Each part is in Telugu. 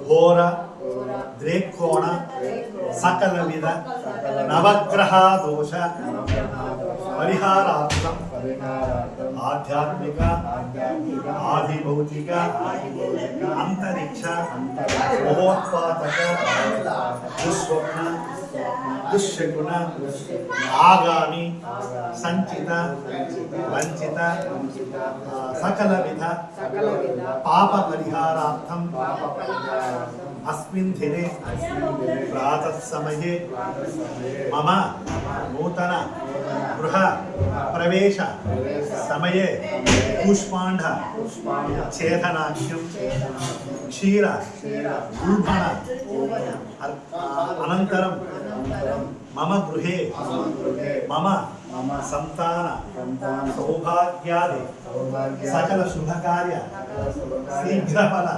ఘోర ద్రేకోణ సకల విధ నవగ్రహ దోష పరిహారార్థం ఆధ్యాత్మిక ఆదిభౌతిక అంతరిక్ష మహోత్పాదక దుస్వప్న దుశ్శకున ఆగామి సంచిత వంచిత సకల విధ పాప పరిహారార్థం अस्मिन् दिने प्रातः समये मम नूतन गृह प्रवेश समये कूष्माण्ड छेदनाख्यं क्षीर गुल्भण अनन्तरं मम गृहे मम संतान सौभाग्यादि सकल शुभकार्य शीघ्रफल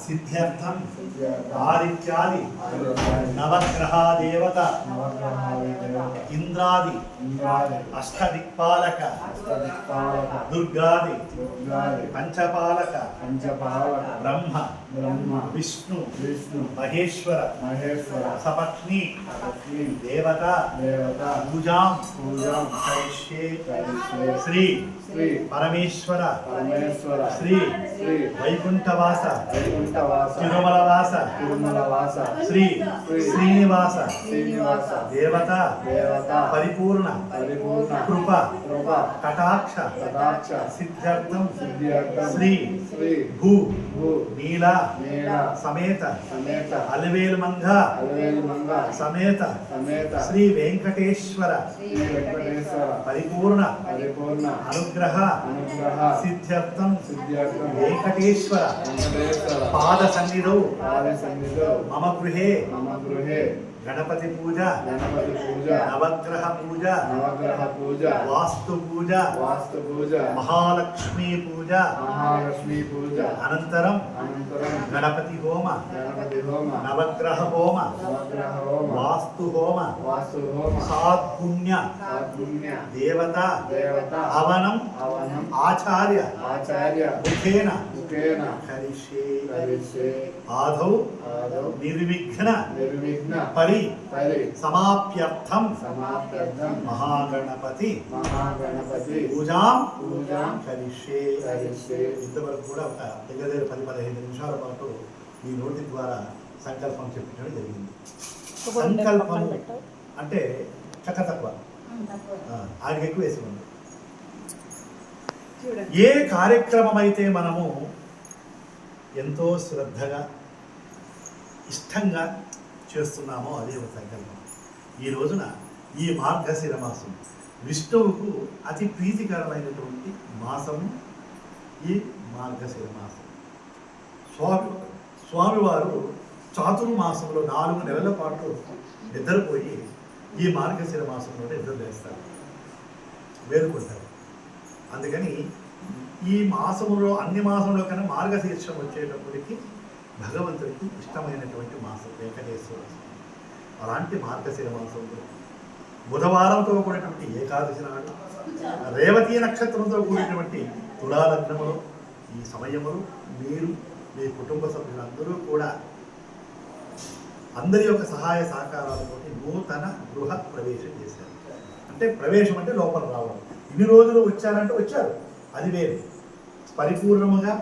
सिद्ध्यर्थम आदित्यादि नवग्रह देवता इंद्रादि अष्टदिक्पालक दुर्गादि पंचपालक ब्रह्म विष्णु महेश्वर सपत्नी देवता पूजा श्री परमेश्वर श्री वैकुंठवास तिरुमलवास श्री श्रीनिवास देवता परिपूर्ण कृपा कटाक्ष सिद्ध्यर्थम श्री भू नीला समेत अलवेल मंगा समेत श्री वेंकटेश्वर परिपूर्ण अनुग्रह सिद्ध्यर्थम वेंकटेश्वर पाद सन्निधौ मम गृहे गणपति पूजा नवग्रह पूजा वास्तु पूजा महालक्ष्मी पूजा अनंतरम गणपति होम नवग्रह होम वास्तु होम सात्पुण्य देवता हवनम आचार्य मुखेन करिष्ये आदौ निर्विघ्न परि समाप्यर्थम महागणपति पूजां करिष्ये ఇంతవరకు కూడా ఒక దగ్గర 10-15 నిమిషాల పాటు ఈ నోటి ద్వారా సంకల్పం చెప్పడం జరిగింది. సంకల్పం అంటే చక్క తక్కువ ఆడికి ఎక్కువ వేసుకోండి. ఏ కార్యక్రమం అయితే మనము ఎంతో శ్రద్ధగా ఇష్టంగా చేస్తున్నామో అదే ఒక సంకల్పం. ఈ రోజున ఈ మార్గశిర మాసం విష్ణువుకు అతి ప్రీతికరమైనటువంటి మాసము ఈ మార్గశిర మాసం. స్వామివారు చాతుర్మాసంలో 4 నెలల పాటు నిద్రపోయి ఈ మార్గశిర మాసంలో నిద్ర వేస్తారు, వేరుకుంటారు. అందుకని ఈ మాసంలో అన్ని మాసంలో కన్నా మార్గశీర్షం వచ్చేటప్పటికి భగవంతుడికి ఇష్టమైనటువంటి మాసం వెంకటేశ్వర స్వామి. అలాంటి మార్గశిర మాసంలో బుధవారంతో కూడినటువంటి ఏకాదశి నాడు రేవతీ నక్షత్రంతో కూడినటువంటి తులాలగ్నములో ఈ సమయములో మీరు మీ కుటుంబ సభ్యులందరూ కూడా అందరి యొక్క సహాయ సహకారాలతో నూతన గృహ ప్రవేశం చేశారు. అంటే ప్రవేశం అంటే లోపల రావడం. ఇన్ని రోజులు వచ్చారంటే వచ్చారు, అది వేరు. పరిపూర్ణముగా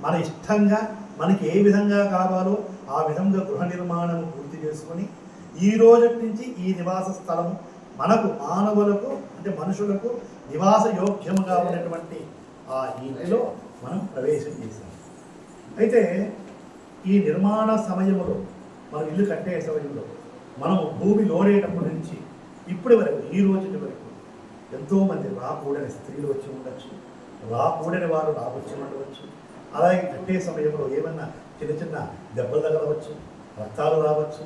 మన ఇష్టంగా మనకి ఏ విధంగా కావాలో ఆ విధంగా గృహ నిర్మాణం పూర్తి చేసుకొని ఈ రోజు నుంచి ఈ నివాస స్థలము మనకు మానవులకు అంటే మనుషులకు నివాస యోగ్యముగా ఉన్నటువంటి ఆ ఇంటిలో మనం ప్రవేశం చేశాం. అయితే ఈ నిర్మాణ సమయంలో మనం ఇల్లు కట్టే సమయంలో మనం భూమి లోనేటప్పటి నుంచి ఇప్పటి వరకు ఈ రోజు వరకు ఎంతోమంది రాకూడని స్త్రీలు వచ్చి ఉండొచ్చు, రాకూడని వారు రావచ్చి ఉండవచ్చు. అలాగే కట్టే సమయంలో ఏమన్నా చిన్న చిన్న దెబ్బలు తగలవచ్చు, రక్తాలు రావచ్చు,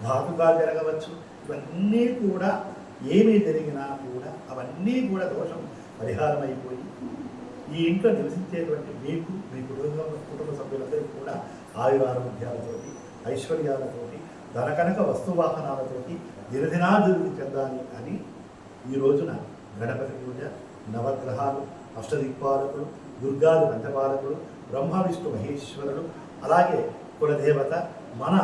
ధాతుకాలు జరగవచ్చు. ఇవన్నీ కూడా ఏమీ జరిగినా కూడా అవన్నీ కూడా దోషం పరిహారం అయిపోయి ఈ ఇంట్లో నివసించేటువంటి మీకు మీ కుటుంబ సభ్యులందరికీ కూడా ఆయురారోగ్యాలతోటి ఐశ్వర్యాలతోటి ధనకనక వస్తువాహనాలతోటి దినదినాభివృద్ధి చెందాలి అని ఈ రోజున గణపతి పూజ, నవగ్రహాలు, అష్టదిక్పాలకులు, దుర్గాది పంచపాలకులు, బ్రహ్మ విష్ణు మహేశ్వరుడు, అలాగే కులదేవత, మన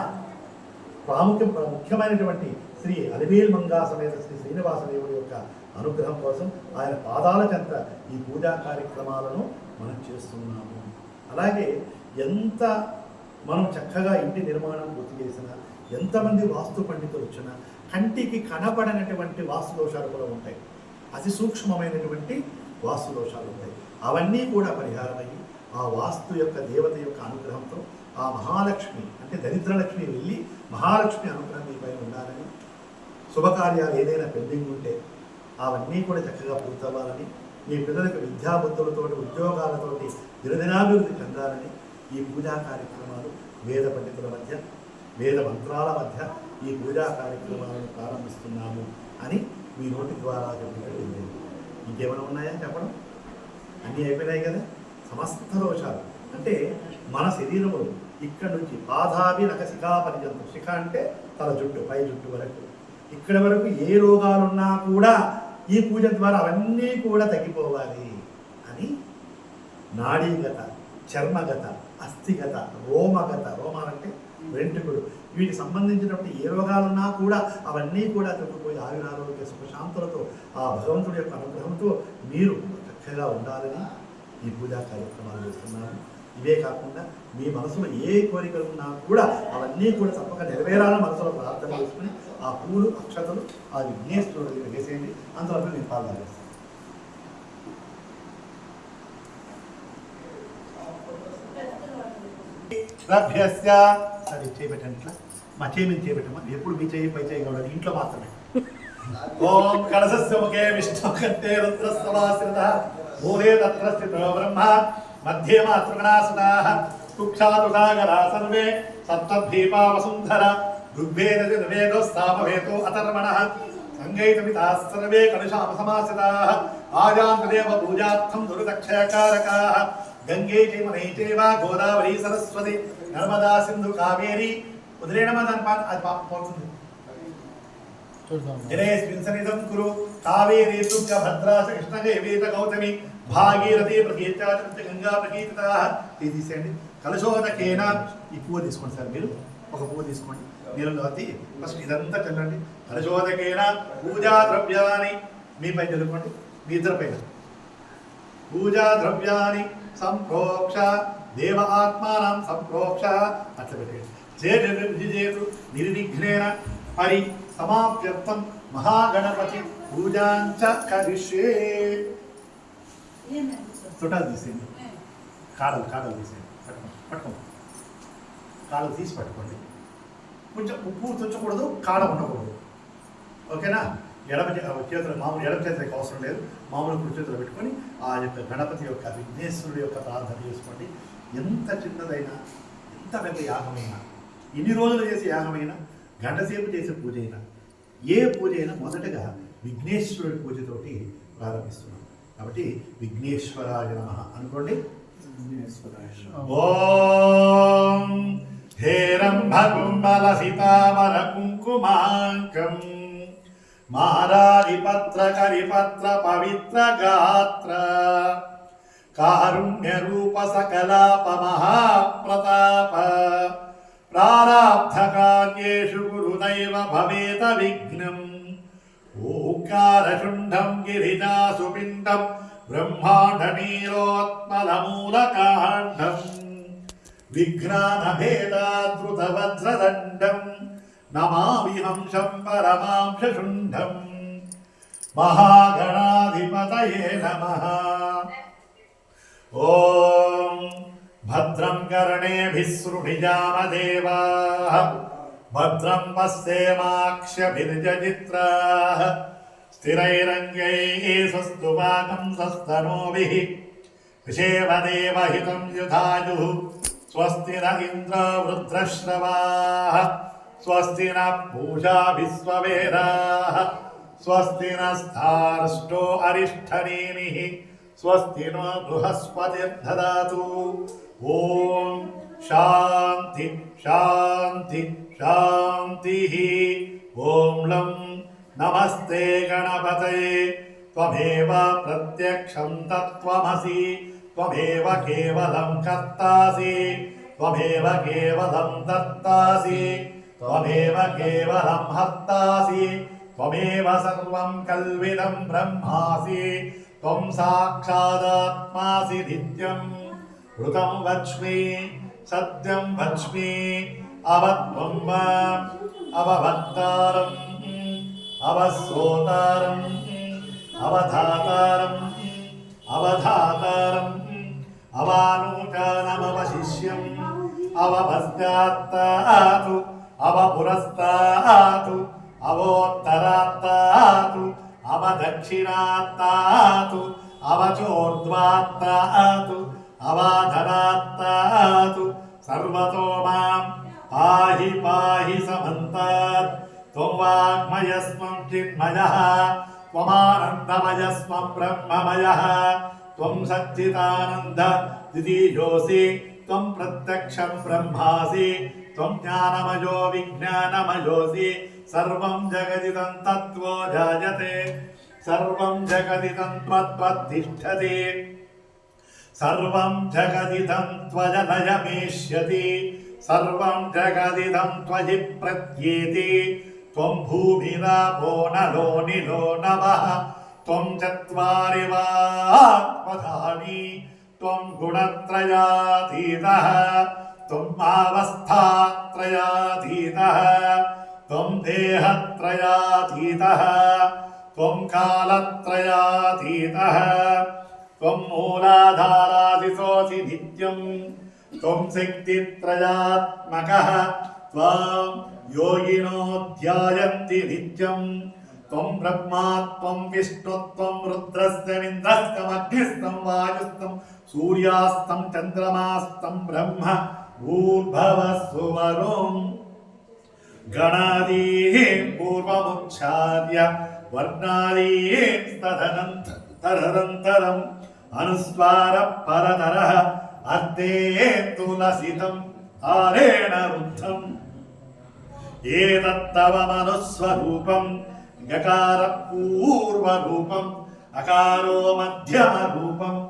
ముఖ్యమైనటువంటి శ్రీ అలివేల్ మంగా సమేత శ్రీ శ్రీనివాసదేవుడి యొక్క అనుగ్రహం కోసం ఆయన పాదాల చెంత ఈ పూజా కార్యక్రమాలను మనం చేస్తున్నాము. అలాగే ఎంత మనం చక్కగా ఇంటి నిర్మాణం పూర్తి చేసినా, ఎంతమంది వాస్తు పండితులు వచ్చినా కంటికి కనపడనటువంటి వాస్తు దోషాలు కూడా ఉంటాయి. అతి సూక్ష్మమైనటువంటి వాస్తు దోషాలు ఉంటాయి. అవన్నీ కూడా పరిహారమయ్యి ఆ వాస్తు యొక్క దేవత యొక్క అనుగ్రహంతో ఆ మహాలక్ష్మి అంటే దరిద్రలక్ష్మి వెళ్ళి మహాలక్ష్మి అనుగ్రహం మీ పైన ఉండాలని, శుభకార్యాలు ఏదైనా పెండింగ్ ఉంటే అవన్నీ కూడా చక్కగా పూర్తవ్వాలని, మీ పిల్లలకు విద్యాబుద్ధులతోటి ఉద్యోగాలతోటి దినదినాభివృద్ధి చెందాలని ఈ పూజా కార్యక్రమాలు వేద పండితుల మధ్య, వేద మంత్రాల మధ్య ఈ పూజా కార్యక్రమాలను ప్రారంభిస్తున్నాము అని మీ నోటి ద్వారా చెప్పినట్టు లేదు. ఇంకేమైనా ఉన్నాయా చెప్పడం? అన్నీ అయిపోయినాయి కదా. సమస్త దోషాలు అంటే మన శరీరము ఇక్కడ నుంచి పాదాభి నఖశిఖా పర్యంతం, శిఖ అంటే తల జుట్టు, పై జుట్టు వరకు, ఇక్కడ వరకు ఏ రోగాలున్నా కూడా ఈ పూజ ద్వారా అవన్నీ కూడా తగ్గిపోవాలి అని నాడీగత, చర్మగత, అస్థిగత, రోమగత, రోమాలంటే వెంట్రుకలు, వీటికి సంబంధించినటువంటి ఏ రోగాలున్నా కూడా అవన్నీ కూడా తగ్గిపోయి ఆయురారోగ్య సుఖశాంతులతో ఆ భగవంతుడి యొక్క అనుగ్రహంతో మీరు చక్కగా ఉండాలని ఈ పూజా కార్యక్రమాలు చేస్తున్నాము. ఇవే కాకుండా మీ మనసులో ఏ కోరికలు ఉన్నా కూడా అవన్నీ కూడా తప్పక నెరవేరాలని మనసులో ప్రార్థన చేసుకుని ఆ పూలు అక్షతలు ఆ విఘ్నేశ్వరుడికి వేసేయండి. అందులో నేను పాల్గొనేస్తాను. సరే చేయబెట్టండి, ఇట్లా మా చేయి మీద చేయబెట్టమ్మా. ఎప్పుడు మీ చేయి పై చేయి కావాలి, ఇంట్లో మాత్రమే. ఓం కలశస్య ముఖే విష్ణు కంటే రుద్రస్తవాశ్రిత మూలే తత్ర స్థితో బ్రహ్మ మధ్యే మాతృగణాసుతాః కుక్షాతుసాగరా సర్వే సప్తద్వీపా వసుంధర ఋగ్వేదో సామవేదో అథర్వణః సంగైతమితాః సర్వే కలుషామసమాసితాః ఆజాంతదేవ పూజార్థం దురితక్షయకారకాః గంగే చైవ చైవ గోదావరి సరస్వతి నర్మదా సింధు కావేరి వదిలేనమా దాని అది పోతుంది. జలేస్మిన్ కురు కావేరీ తుర్గ భద్రా కృష్ణగేవేత గౌతమి భాగీరథి ప్రకీర్తా గంగా ప్రకీర్తా. తీసేయండి. కలశోదకేన ఈ పువ్వు తీసుకోండి సార్, మీరు ఒక పువ్వు తీసుకోండి, నీళ్ళలో అతి ఫస్ట్ ఇదంతా చల్లండి. కలశోదకేన పూజా ద్రవ్యాన్ని మీపై చదువుకోండి, మీ ఇద్దరి పైన పూజా ద్రవ్యాన్ని సంప్రోక్ష దేవ ఆత్మానం సంప్రోక్ష అట్లా పెట్టండి. చేతు నిర్విఘ్నేన పరి సమాప్యర్థం మహాగణపతి పూజాంచ కరిష్యే. చుట్టాలు తీసేయండి, కాడలు తీసేయండి, పట్టుకోండి, కాడలు తీసి పట్టుకోండి. కొంచెం ఉప్పు తుంచకూడదు, కాడ ఉండకూడదు, ఓకేనా? ఎడమ చేతులు మామూలు ఎడమ చేతులకు అవసరం లేదు, మామూలు కుడి చేతులు పెట్టుకొని ఆ యొక్క గణపతి యొక్క విఘ్నేశ్వరుడు యొక్క ప్రార్థన చేసుకోండి. ఎంత చిన్నదైనా ఎంత పెద్ద యాగమైనా, ఇన్ని రోజులు చేసే యాగమైనా, గంటసేపు చేసే పూజ అయినా, ఏ పూజ అయినా మొదటగా విఘ్నేశ్వరుడి పూజతోటి ప్రారంభిస్తున్నాం. కాబట్టి విఘ్నేశ్వరాయ నమః అనుకోండి. ఓం హేరంభకుంబలసితామర కుంకుమాంకం మారాదిపత్ర కరిపత్ర పవిత్ర గాత్ర కారుణ్య రూప సకలాప మహాప్రతాప ప్రారాబ్ధ కార్యేషు గురుదైవ భవేత విఘ్నం. ఓంకారశుంఠం గిరిజాసు పిండం బ్రహ్మాండ నీరోత్మలమూలకాండం విఘ్నానభేదాద్రుత వజ్రదండం నమామి హంసం పరమాంశశుంఠం. మహాగణాధిపతయే నమః. ఓం భద్రం కర్ణేభిః శృణుయామదేవాః భద్రం పశ్యేమాక్ష్యభిర్యజిత్రాః స్థిరైరంగైః స్వస్తివాకం స్వస్తనూభిః విషేమదేవహితం యుధాయుః. స్వస్తి న ఇంద్రో వృద్ధశ్రవాः స్వస్తి న పూషా విశ్వవేదాః స్వస్తి నస్తార్ష్టో అరిష్టనేమిః స్వస్తి నో బృహస్పతిర్దదాతు. ఓం శాంతి శాంతి శాంతి. ఓం లం నమస్తే గణపతయే త్వమేవ ప్రత్యక్షం తత్వమసి त्वमेव केवलं कर्तासि त्वमेव केवलं दत्तासि त्वमेव केवलं हर्तासि त्वमेव सर्वं कल्विदं ब्रह्मासि त्वं साक्षादात्मासि नित्यं ऋतं वच्मि सत्यं वच्मि अवत्वं वा अवभक्तारम् अवश्रोतारम् अवधातारम् अवधातारम् अवानूचानमवशिष्यम् अवपश्चात्तातु अवपुरस्तातु अवोत्तरात्तातु अवदक्षिणात्तातु अवचोर्ध्वात्तातु अवाधरात्तातु सर्वतो मां पाहि पाहि समन्तात् त्वं वाङ्मयस्त्वं चिन्मयः त्वमानन्दमयस्त्वं ब्रह्ममयः त्वं सच्चिदानन्द द्वितीयोऽसि त्वं प्रत्यक्षं ब्रह्मासि त्वं ज्ञानमयो विज्ञानमयोऽसि सर्वं जगदिदं तत्त्वो जायते सर्वं जगदिदं त्वत्तिष्ठति सर्वं जगदिदं त्वजलयमेष्यति सर्वं जगदिदं त्वयि प्रत्येति त्वं भूमिरापो नलो निलो नभः त्वं चत्वारि वाक्पदानि त्वं गुणत्रयातीतः त्वम् अवस्थात्रयातीतः त्वं देहत्रयातीतः त्वं कालत्रयातीतः त्वं मूलाधारादितोऽसि नित्यं त्वं शक्तित्रयात्मकः त्वां योगिनो ध्यायन्ति नित्यं त्वं ब्रह्मा त्वं विष्णुत्वं रुद्रस्यमिन्द्रस्तमग्निस्तं वायुस्तं सूर्यास्तं चन्द्रमास्तं ब्रह्म भूर्भवस्सुवरुं गणादीन् पूर्वमुच्चार्य वर्णादीन् तदनन्तरम् अनुस्वार परतरः अर्धे तुलसितम् आरेण रुद्धम् एतत्तव मनुस्वरूपम् गकार पूर्वरूपम् अकारो मध्यमरूपम्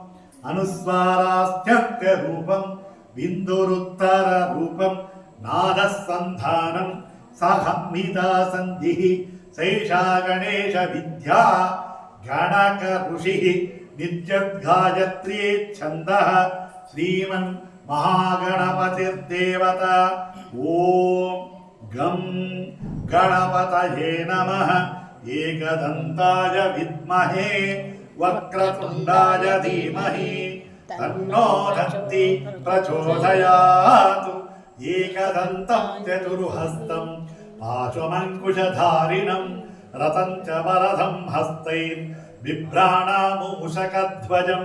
अनुस्वारास्त्यन्त्यरूपम् बिन्दुरुत्तररूपम् नादः सन्धानम् सहम्मिता सन्धिः सैषा गणेश विद्या गणक ऋषिः नित्यगायत्री छन्दः श्रीमन् महागणपतिर्देवता ॐ गं गणपतये नमः एकदन्ताय विद्महे वक्रतुण्डाय धीमहि तन्नो दन्ति प्रचोदयात् एकदन्तं चतुर्हस्तं पाशमङ्कुशधारिणं रतं च वरदं हस्तैः बिभ्राणामूषकध्वजं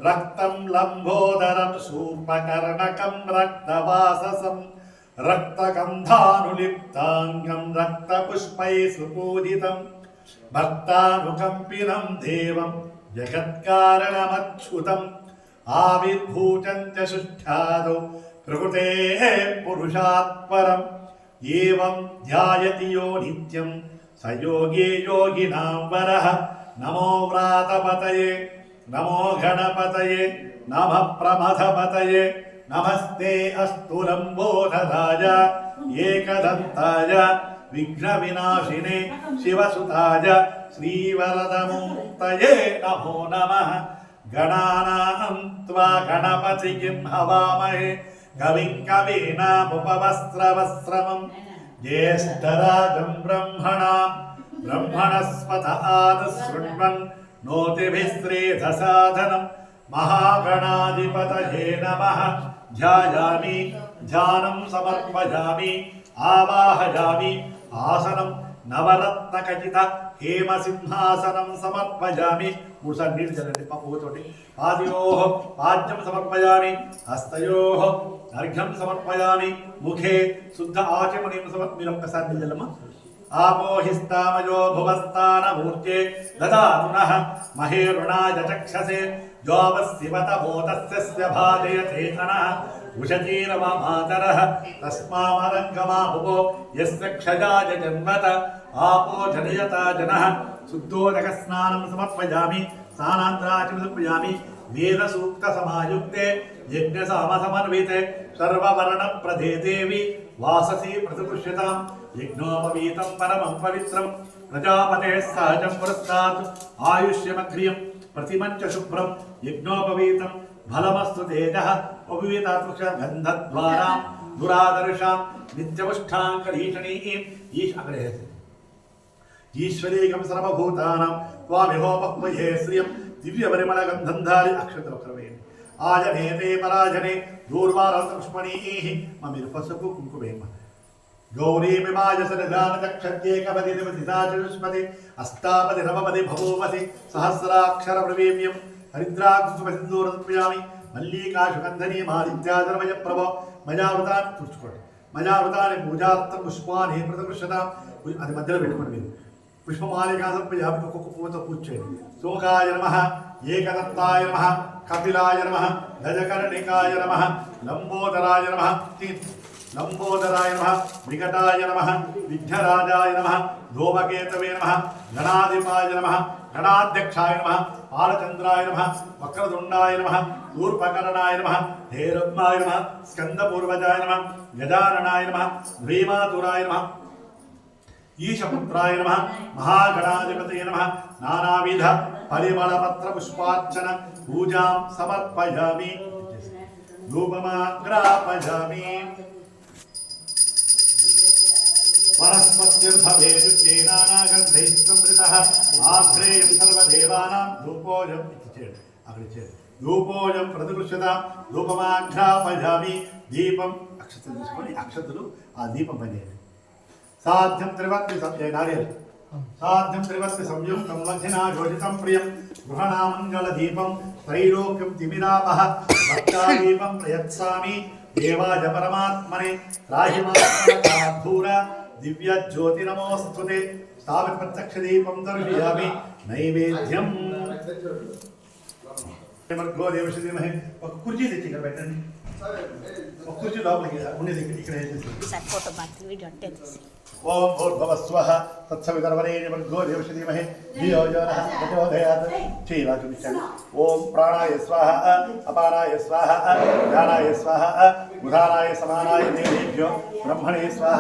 रक्तं लम्बोदरं शूर्पकर्णकं रक्तवाससं रक्तगन्धानुलिप्ताङ्गं रक्तपुष्पैः सुपूजितं भक्तानुकम्पिनं देवं जगत्कारणमच्युतम् आविर्भूतं च सुष्ठादौ प्रकृतेः पुरुषात् परम् एवं ध्यायति यो नित्यं स योगी योगिनां वरः नमो व्रातपतये नमो गणपतये नमः प्रमथपतये नमस्ते अस्तु लम्बोदराय एकदन्ताय विघ्नविनाशिने शिवसुताय श्रीवरदमूर्तये नमो नमः गणानां त्वा गणपतिं हवामहे कविं कवीनामुपवस्त्रवस्त्रमं ज्येष्ठराजं ब्रह्मणस्पत आनुशृण्वन् नोतिभिः श्रीधसाधनं महागणाधिपतये नमः ध्यायामि ध्यानं समर्पयामि आवाहयामि आसनं नवरत्नखचित हेमसिंहासनं समर्पयामि मूर्सन्नीళ్ళు చల్లండి పువ్వుతోటి పాదయోః పాద్యం సమర్పయామి హస్తయోః అర్ఘ్యం సమర్పయామి ముఖే శుద్ధ ఆచమనీయం మీరు ఒక్కసారి నిలమ్మా ఆపోహిస్తామయో భువస్థానమూర్తే దదాతు నః మహేరుణాయ చక్షసే జోవస్సివత భూతస్య భాజయతే తనః ఉషతీరమాతరః తస్మామరంగమాభువో యస్య క్షయాయ జన్మత आपो जनयता जनः शुद्धोदक स्नानं समर्पयामि स्नानान्तराचमनं समर्पयामि वेद सूक्त समायुक्ते यज्ञ समसमन्विते सर्ववर्ण प्रदे देवी वाससी प्रतिपुष्यतां यज्ञोपवीतं परमं पवित्रं प्रजापतेः सहजं पुरस्तात् आयुष्यमग्रियं प्रतिमञ्च शुभ्रं यज्ञोपवीतं फलमस्तु तेजः उपवीतात्मक गन्धद्वारां दुरादर्शां नित्यमुष्ठाङ्करीषणीं ईश्वरीकं सर्वभूतानां त्वामिहोपक्वये श्रियं दिव्यपरिमलगन्धन्धारि अक्षतवक्रमेण आजनेते पराजने दूर्वारतपुष्मणीः ममिर्पसुपु कुङ्कुमेम गौरीमिमाजसनिधानचक्षत्येकपदि निवसिताचुष्मति अष्टापदि नवपदि भवोपति सहस्राक्षरप्रवीम्यं हरिद्राकुसुमसिन्दूरत्वयामि मल्लिकाशुगन्धनी मादित्याधर्मयप्रभो मयावृतानि तुर्చుకోండి मयावृतानि पूजार्थं पुष्पाणि प्रतिपृष्यतां అది మధ్యలో పెట్టుకోండి మీరు పుష్పమాలికా సమర్పయామి ఒక్కొక్క పువ్వుతో పూజ చేయండి శోకాయ నమః ఏకదంతాయ నమః కపిలాయ నమః గజకర్ణికాయ నమః లంబోదరాయ నమః లంబోదరాయ నమః వికటాయ నమః విఘ్నరాజాయ నమః ధూమకేతవే నమః గణాధిపాయ నమః గణాధ్యక్షాయ నమః బాలచంద్రాయ నమః వక్రతుండాయ నమః ఊర్పకరణాయ నమః హేరత్మాయ నమః స్కందపూర్వజాయ నమః గజాననాయ నమః భీమాతురాయ నమః ఈశపుత్రాయ నమః మహాగణాధిపతయే నమః నానావిధ పరిమళపత్ర పుష్పార్చన పూజాం సమర్పయామి ధూపమాగ్రాపయామి వనస్పత్యుర్భవేదుః ఆగ్రేయం సర్వదేవానాం ధూపోయం ఇచ్చేది అక్కడ ఇచ్చేది ధూపోయం ప్రతిపృష్యతాం ధూపమాగ్రాపయామి దీపం అక్షతలు తీసుకొని అక్షతలు ఆ దీపం పనిచేయాలి సాధ్యం త్రివత్తి నార్యలు సాధ్యం త్రివత్తి సంయుక్తం లఘినా యోజితం ప్రియం గృహణామంగళదీపం త్రైలోక్యం తిమిరాపః భక్తాదీపం ప్రయత్సామి దేవాయ పరమాత్మనే రాహిమాధూర దివ్య జ్యోతి నమోస్తుతే స్థాపిత ప్రత్యక్ష దీపం దర్శయామి నైవేద్యం దేవశ్రీమహే ఒక కుర్చీ తెచ్చి ఇక్కడ పెట్టండి ఒక కుర్చీ లోపలికి ఉండేది ఇక్కడ ఓం భూర్భువస్వః తత్సవితుర్వరేణ్యం భర్గో దేవస్య ధీమహి ధియో యో నః ప్రచోదయాత్ శ్రీరాజునిచ్చాను ఓం ప్రాణాయ స్వాహ అపానాయ స్వాహ జ్ఞానాయ స్వాహ ఉదానాయ సమానాయ దేవేభ్యో బ్రహ్మణే స్వాహ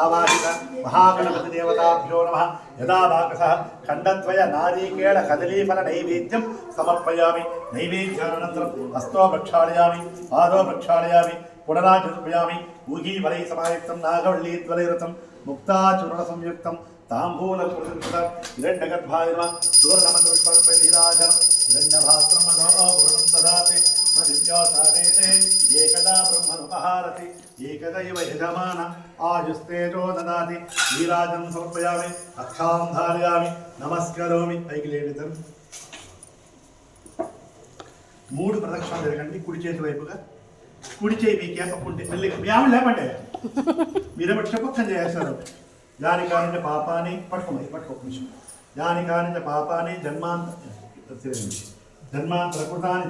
ఆవాహిత మహాగణపతి దేవతాభ్యో నమః యదా భాగసః ఖండద్వయ నారీకేళ కదలీఫల నైవేద్యం సమర్పయామి నైవేద్యానంతరం హస్తో ప్రక్షాళయామి పాదో ప్రక్షాళయామి పునరాజర్పయామి ఊహీ వలై సమాయుక్తం నాగవల్లీద్వలైరతం ముక్తాచూర్ణ సంయుక్తం తాంబూలం ప్రతిష్ఠితం హిరణ్యగర్భాయ నమః సువర్ణమంగళపుష్పై నీరాజనం హిరణ్యభాస్త్రమదో పూర్ణం దదాతి మదివ్యోసారేతే ఏకదా బ్రహ్మనుపహారతి ఏకదైవ యజమాన ఆయుస్తేజో దదాతి నీరాజనం సమర్పయామి అక్షాం ధారయామి నమస్కరోమి పైకి లేడిద్దరు 3 ప్రదక్షిణలు జరగండి కుడి చేతి వైపుగా కుడి చేయి మీకు ఏపకుంటే మెల్లిగా మీ ఆవిడ లేపండి మీరే బట్టి చెప్పొచ్చని చేస్తారు యాని కానించ పాపాన్ని పట్టుకో నిమిషం యాని కానించ పాపాన్ని జన్మాంతర కృతాని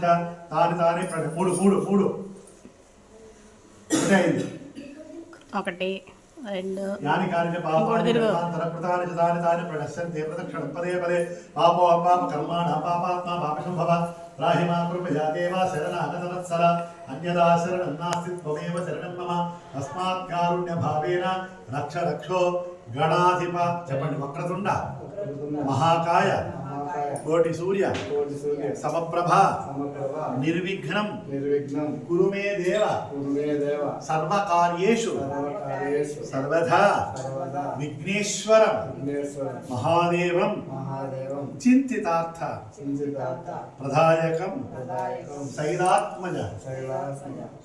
తాని తాని మూడు ఒకటి రెండు యాని కానించ పాపాన్ని జన్మాంతర కృతాని తాని తాని ప్రణశ్యంతే ప్రదక్షిణం పదే పదే పాపో అపాప కర్మాణ పాపాత్మ పాపశంభవ రాహిమా కృపయా దేవా శరణాగతవత్సల అన్యదా శరణం నాస్తి త్వమేవ శరణం మమ తస్మాత్ కారుణ్య భావేన రక్ష రక్షో గణాధిప చెప్పండి వక్రతుండ మహాకాయ కోటి సూర్య సమప్రభ నిర్విఘ్నం కురు మే దేవ సర్వకార్యేషు సర్వదా విఘ్నేశ్వరం మహాదేవం చింతితార్థ ప్రదాయకం శైలాత్మజ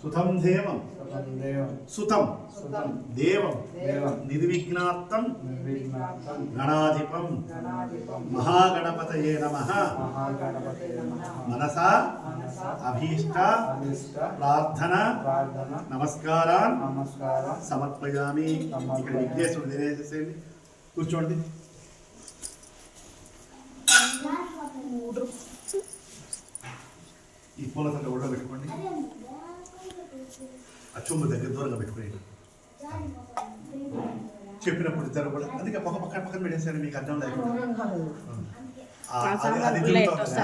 సుతం దేవం సుతం దేవం నిర్విఘ్నార్థం గణాధిపం మహాగణపతయే నమః మనసా అభీష్ట ప్రార్థన నమస్కారాన్ సమర్పయామి. ఇక్కడ విఘ్నేశ్వరుడు తినేసేయండి, కూర్చోండి. ఈ పూలతో ఒళ్ళో పెట్టుకోండి, అచ్చుమ్మ దగ్గర దూరంగా పెట్టుకోండి. చెప్పినప్పుడు ఇద్దరు కూడా అందుకే పక్కన పెట్టేసాను, మీకు అర్థం లేకుండా. అది తిరుగుతుంది,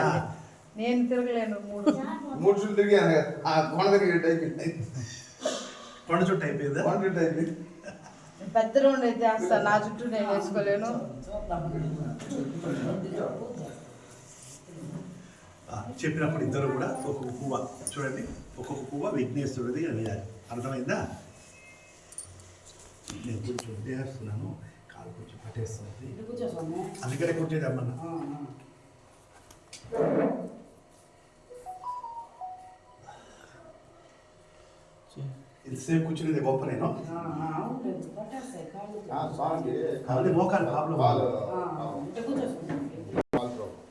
నేను తిరగలేను 3 చుట్టూ తిరిగాను ఆ కొండ దగ్గర అయిపోయింది. కొండ చుట్టూ అయిపోయిందా? కొండ చుట్టూ అయిపోయింది. పెద్ద రౌండ్ అయితే వేస్తా, నా చుట్టూ నేను వేసుకోలేను. చెప్పినప్పుడు ఇద్దరు కూడా ఒక్కొక్క పువ్వ చూడండి, ఒక్కొక్క పువ్వ విఘ్నేశ్వరుడిది వేయాలి. అర్థమైందా? నేను కొంచెం చేస్తున్నాను, కాలు కొంచెం పట్టేస్తుంది, అందుకనే కుట్టేది అమ్మన్నా. ఇంతసేపు కూర్చునేది గొప్ప నేను అది మోకాలు ప్రాబ్లం.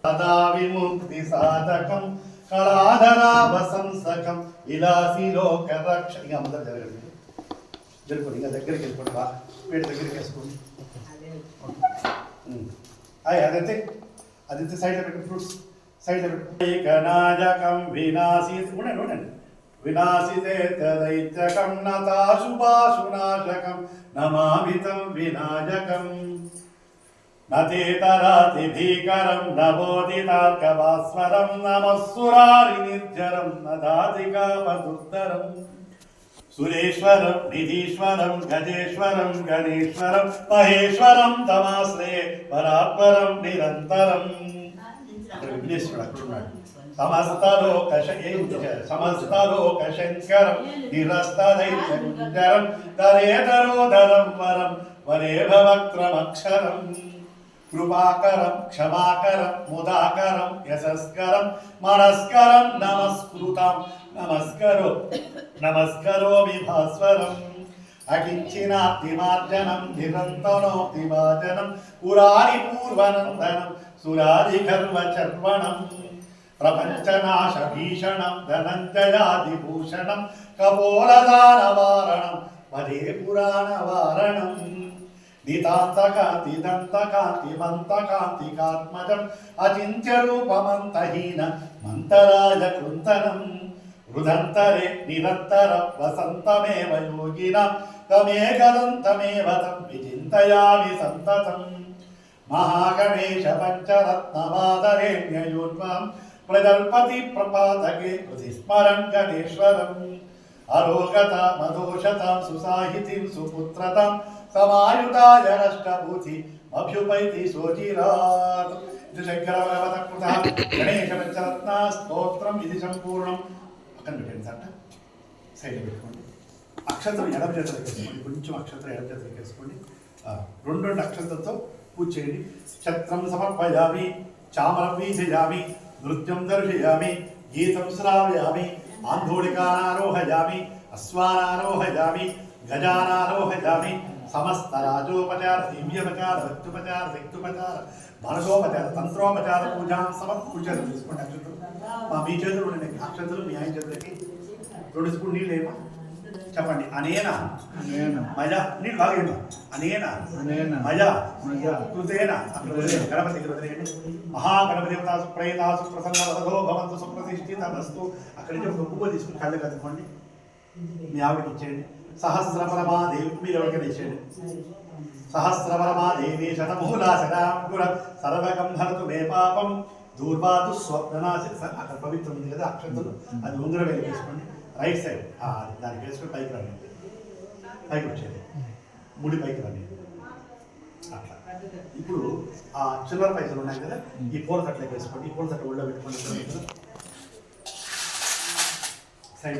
సదా విముక్తి సాధకం కళాధరాభసంసకం విలాసి లోక రక్ష. ఇంకా అందరూ జరగండి, జరుపుకోండి, ఇంకా దగ్గరికి వెళ్ళిపోండి, బా పేట దగ్గరికి వేసుకోండి. అదైతే అదైతే సైడ్లో పెట్టండి, ఫ్రూట్స్ సైడ్లో పెట్టండి. నాజకం వినాశీ ఉండండి, వినాశితే దైత్యకం నతాశుభాశునాశకం నమామితం వినాయకం నతేతరాతి భీకరం నవోదితార్కభాస్వరం నమస్సురారి నిర్జరం నదాదికాపదుత్తరం సురేశ్వరం నిధీశ్వరం గజేశ్వరం గణేశ్వరం మహేశ్వరం తమాశ్రయే పరాత్పరం నిరంతరం. విఘ్నేశ్వరుడు అక్కడున్నాడు. సమస్తలోక శంకరం నిరస్తదైత్యరం తరేతరోధరం వరం వరేభవక్త్రమక్షరం కృపాకరం క్షమాకరం ముదాకరం యశస్కరం మనస్కరం నమస్కృతం నమస్కరోమి భాస్వరం అకించినాతిమార్జనం నిరంతనోతివాచనం పురారి పూర్వనందనం సురాదిగర్వచర్వణం ప్రపంచనాశ భీషణం ధనంజయాదిభూషణం కపోలదానవారణం వదే పురాణవారణం నితాంతకాంతి దంతకాంతి మంతకాంతికాత్మజం అచింత్య రూపమంతహీన మంతరాజ కృంతనం రుదంతరే నిరంతర వసంతమేవ యోగినాం తమేకదంతమేవ తం విచింతయామి సంతతం మహాగణేశ పంచరత్నమాదరేణ్యయోన్మాం ప్రజల్పతి ప్రపాతకే ప్రతిస్మరన్ గణేశ్వరం అరోగత మదోషతాం సుసాహితిం సుపుత్రతాం సమాయుధాయ నష్టభూతి అభ్యుపైతి శోచిరాత్. ఇది శంకర భగవత కృత గణేశ పంచరత్న స్తోత్రం. ఇది సంపూర్ణం. పక్కన పెట్టండి సార్, సైడ్ పెట్టుకోండి. అక్షంతరం ఎడమ చేతులకు వేసుకోండి, కొంచెం అక్షంతరం ఎడమ చేతులకు వేసుకోండి. రెండు అక్షంతలతో పూజ చేయండి. క్షత్రం సమర్పయామి, చామరం వీజయామి, నృత్యం దర్శయామి, గీతం శ్రావయామి, ఆందోళికానారోహయామి, అశ్వానారోహయామి, గజానారోహయామి, సమస్త రాజోపచార దివ్యోపచార భక్తుపచార శక్తుపచార మనసోపచార తంత్రోపచార పూజాం సమర్పూజలు తీసుకోండి. అక్షంతలు మీ చేతులు ఉండండి, అక్షంతలు మీ ఆయన చేతులకి 2 స్పూన్ నీళ్ళు ఏమా చెప్పండి. అనేనా మజా నీళ్ళు బాగేమా అనేనా మజా కృతేనా గణపతి వదిలేయండి. మహాగణపతి సుప్రయతాసు ప్రసన్నవదో భవంతు సుప్రతిష్ఠితమస్తు. అక్కడి నుంచి ఒక పువ్వు తీసుకుని కళ్ళు కదుకోండి, మీ ఆవిడకి ఇచ్చేయండి. సహస్రపరమాదేవి మీరు ఎవరికైనా ఇచ్చేయండి. సహస్రపరమాదేవి శతమూలాశరాంకుర సర్వకం హరతు మే పాపం దూర్వాదు స్వప్ననాశ. అక్కడ పవిత్రం ఉంది కదా అక్షంతలు, అది ఉంగరం వెళ్ళి వేసుకోండి. రైట్ సైడ్ దానికి వేసుకొని పైకి రండి, పైకి వచ్చేది ముడి పైకి రండి. అట్లా ఇప్పుడు ఆ చిల్లర పైసలు ఉన్నాయి కదా, ఈ పూల తట్లకి వేసుకోండి. ఈ పూల తట్ల ఒళ్ళో పెట్టుకోండి. సైడ్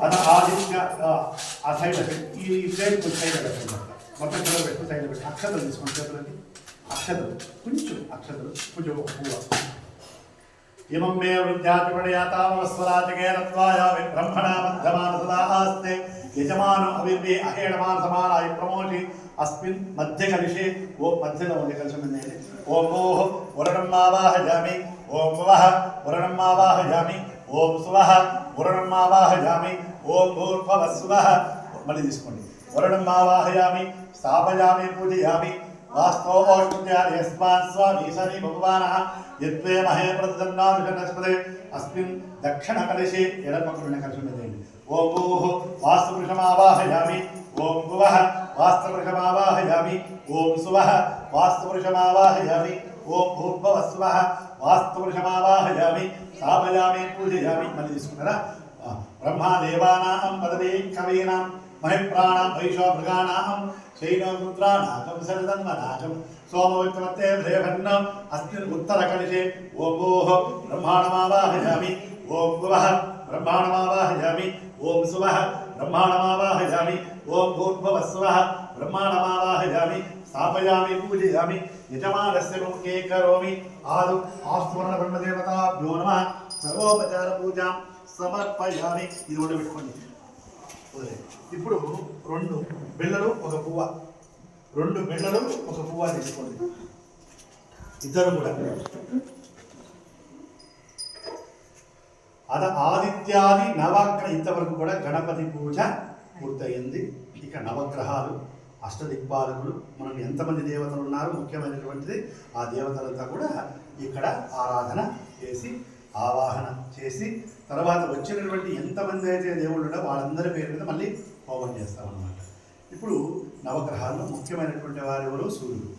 అది ఆదిత్య ఆ సైడ్ ఈ సైడ్ కొంచెం సైడ్ పెట్టండి. మొత్తం చిల్లర పెట్టు, సైడ్ పెట్టి అక్షతలు తీసుకోండి. చేతులకి అక్షతలు, కొంచెం అక్షతలు, కొంచెం ఒక పువ్వు. ఇమం మే వృద్ధాతిపడయాతామస్వరాజకేరత్వాయామి బ్రహ్మణా మధ్యమానసదాస్తే యజమానం అవిర్వే అహేణమాన సమానాయ ప్రమోషి అస్మిన్ మధ్య కలిషే. ఓ మధ్యలో ఉండే కలిసి ఉంది. ఓం ఓహ వరుణం ఆవాహయామి, ఓం వః వరుణం ఆవాహయామి, ఓం సువః వరుణం ఆవాహయామి, ఓం భూర్భువస్సువః. మళ్ళీ తీసుకోండి. వరుణం ఆవాహయామి, స్థాపయామి, పూజయామి. వాస్తవోష్ట్యాస్మాన్ స్వామి సని భగవానః యత్వే మహే ప్రదన్నాభిషనస్పదే అస్మిన్ దక్షిణ కలశే. ఎడపక్కన కలిసి ఉన్నది. ఓం భూః వాస్తుపురుషమావాహయామి, ఓం భువః వాస్తవృషమావాహయామి ఓం సువః వాస్తవృషమావాహయామి ఓం భూర్భువస్సువః వాస్తవృషమావాహయామి స్థాపయామి పూజయామి. మళ్ళీ తీసుకున్నారా? బ్రహ్మాదేవానాం పదవీ కవీనాం మహిప్రాణాం వైశో మృగానాం శైనోరుద్రానాకం సరిదన్మనాకం సోమవిత్రమత్తే భ్రేభన్నం అస్మిన్ ఉత్తరకలిషే ఓం భూః బ్రహ్మాణమావాహయామి ఓం భువః బ్రహ్మాణమావాహయామి ఓం సువః బ్రహ్మాణమావాహయామి ఓం భూర్భువస్సువః బ్రహ్మాణమావాహయామి స్థాపయామి పూజయామి. యజమానస్య ముఖే కరోమి ఆదు ఆస్తువర్ణ బ్రహ్మదేవతాభ్యో నమః సర్వోపచార పూజాం సమర్పయామి. ఇది కూడా పెట్టుకోండి. ఇప్పుడు 2 బిళ్ళలు 1 పువ్వ, 2 బిళ్ళలు 1 పువ్వ తీసుకోండి. ఇద్దరు కూడా ఆదిత్యాది నవగ్రహ ఇంతవరకు కూడా గణపతి పూజ పూర్తయింది. ఇక నవగ్రహాలు, అష్టదిక్పాలకులు, మనం ఎంతమంది దేవతలు ఉన్నారు ముఖ్యమైనటువంటిది ఆ దేవతలంతా కూడా ఇక్కడ ఆరాధన చేసి ఆవాహన చేసి తర్వాత వచ్చినటువంటి ఎంతమంది అయితే దేవుళ్ళు ఉన్నారో వాళ్ళందరి పేరు మీద మళ్ళీ హోమం చేస్తామన్నమాట. ఇప్పుడు నవగ్రహాల్లో ముఖ్యమైనటువంటి వారు ఎవరు? సూర్యుడు.